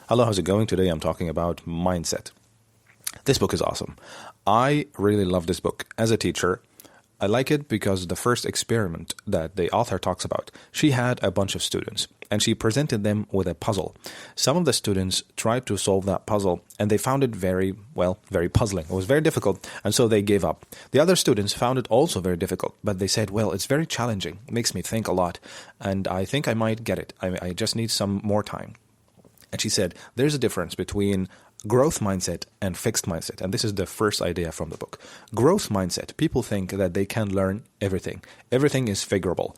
Hello, how's it going? Today I'm talking about mindset. This book is awesome. I really love this book. As a teacher, I like it because the first experiment that the author talks about, she had a bunch of students and she presented them with a puzzle. Some of the students tried to solve that puzzle and they found it very puzzling. It was very difficult, and so they gave up. The other students found it also very difficult, but they said, well, it's very challenging. It makes me think a lot and I think I might get it. I just need some more time. And she said, there's a difference between growth mindset and fixed mindset. And this is the first idea from the book. Growth mindset, people think that they can learn everything. Everything is figurable.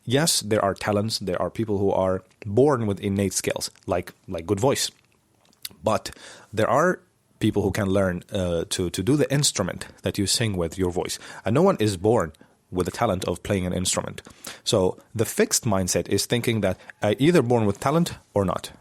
Yes, there are talents. There are people who are born with innate skills, like good voice. But there are people who can learn to do the instrument that you sing with your voice. And no one is born with the talent of playing an instrument. So the fixed mindset is thinking that I either born with talent or not.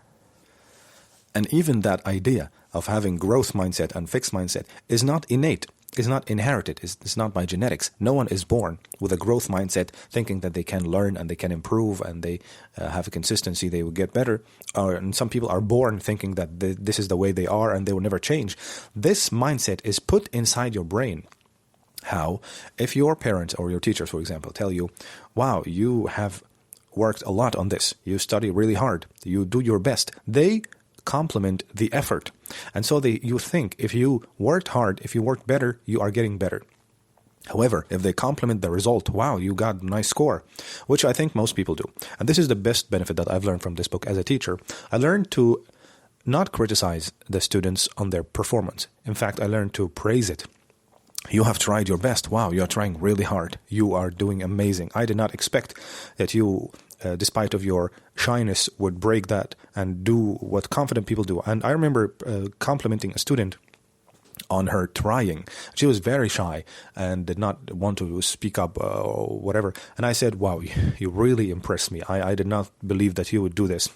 And even that idea of having growth mindset and fixed mindset is not innate, is not inherited, it's not by genetics. No one is born with a growth mindset thinking that they can learn and they can improve and they have a consistency, they will get better. And some people are born thinking that this is the way they are and they will never change. This mindset is put inside your brain. How? If your parents or your teachers, for example, tell you, wow, you have worked a lot on this, you study really hard, you do your best, they compliment the effort. And so you think if you worked hard, if you worked better, you are getting better. However, if they compliment the result, wow, you got a nice score, which I think most people do. And this is the best benefit that I've learned from this book as a teacher. I learned to not criticize the students on their performance. In fact, I learned to praise it. You have tried your best. Wow, you are trying really hard. You are doing amazing. I did not expect that you, despite of your shyness, would break that and do what confident people do. And I remember complimenting a student on her trying. She was very shy and did not want to speak up or whatever. And I said, wow, you really impressed me. I did not believe that you would do this.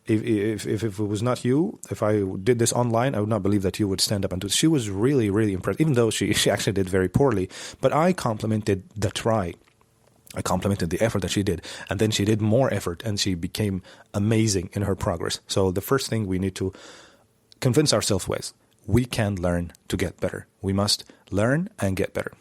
If it was not you, if I did this online, I would not believe that you would stand up and do this. She was really, really impressed, even though she actually did very poorly. But I complimented the try. I complimented the effort that she did. And then she did more effort and she became amazing in her progress. So the first thing we need to convince ourselves with, we can learn to get better. We must learn and get better.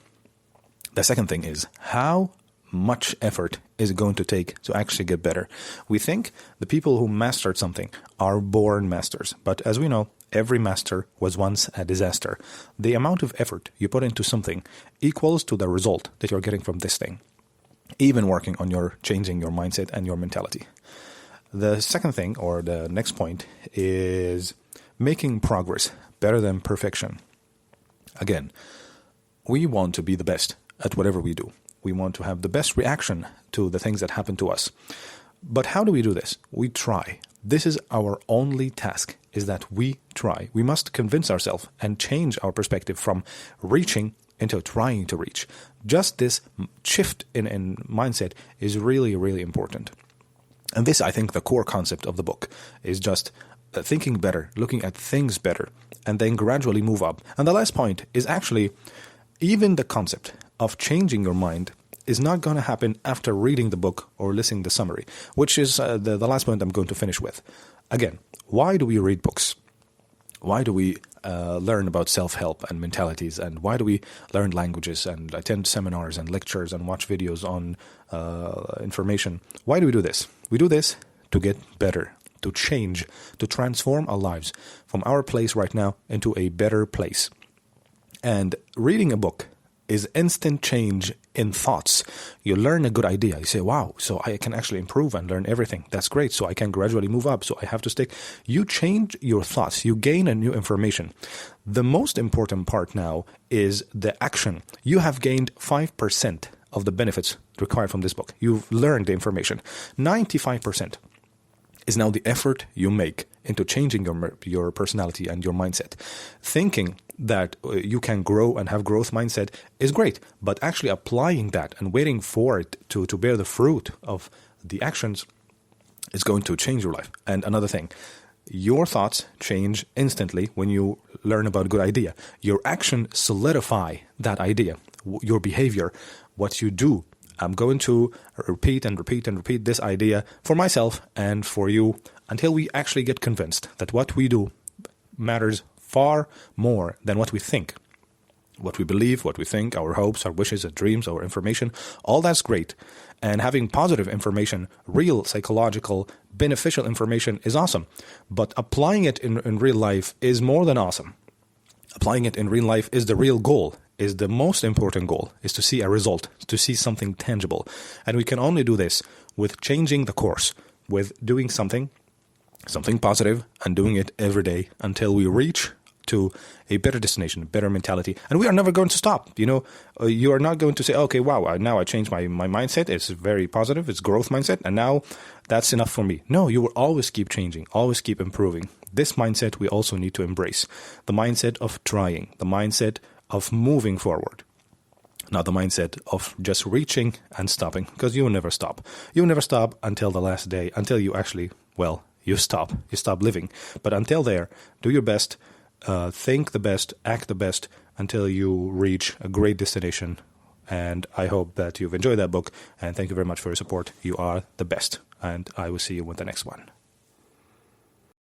The second thing is, how much effort is it going to take to actually get better? We think the people who mastered something are born masters. But as we know, every master was once a disaster. The amount of effort you put into something equals to the result that you're getting from this thing. Even working on changing your mindset and your mentality. The second thing, or the next point, is making progress better than perfection. Again, we want to be the best at whatever we do. We want to have the best reaction to the things that happen to us. But how do we do this? We try. This is our only task, is that we try. We must convince ourselves and change our perspective from reaching into trying to reach. Just this shift in mindset is really, really important. And this, I think, the core concept of the book is just thinking better, looking at things better, and then gradually move up. And the last point is actually, even the concept of changing your mind is not going to happen after reading the book or listening to the summary, which is the last point I'm going to finish with. Again, why do we read books? Why do we learn about self-help and mentalities? And why do we learn languages and attend seminars and lectures and watch videos on information? Why do we do this? We do this to get better, to change, to transform our lives from our place right now into a better place. And reading a book is instant change in thoughts. You learn a good idea. You say, wow, so I can actually improve and learn everything. That's great. So I can gradually move up. So I have to stick. You change your thoughts. You gain a new information. The most important part now is the action. You have gained 5% of the benefits required from this book. You've learned the information. 95% is now the effort you make into changing your personality and your mindset. Thinking that you can grow and have growth mindset is great, but actually applying that and waiting for it to bear the fruit of the actions is going to change your life. And another thing, your thoughts change instantly when you learn about a good idea. Your action solidify that idea, your behavior, what you do. I'm going to repeat and repeat and repeat this idea for myself and for you until we actually get convinced that what we do matters far more than what we think. What we believe, what we think, our hopes, our wishes, our dreams, our information, all that's great. And having positive information, real psychological, beneficial information is awesome. But applying it in real life is more than awesome. Applying it in real life is the real goal, is the most important goal, is to see a result, to see something tangible. And we can only do this with changing the course, with doing something positive and doing it every day until we reach to a better destination, a better mentality. And we are never going to stop. You are not going to say, okay, wow, now I changed my mindset. It's very positive. It's growth mindset. And now that's enough for me. No, you will always keep changing, always keep improving. This mindset we also need to embrace. The mindset of trying, the mindset of moving forward. Not the mindset of just reaching and stopping, because you will never stop. You will never stop until the last day, until you actually, you stop. You stop living. But until there, do your best. Think the best, act the best until you reach a great destination. And I hope that you've enjoyed that book. And thank you very much for your support. You are the best. And I will see you with the next one.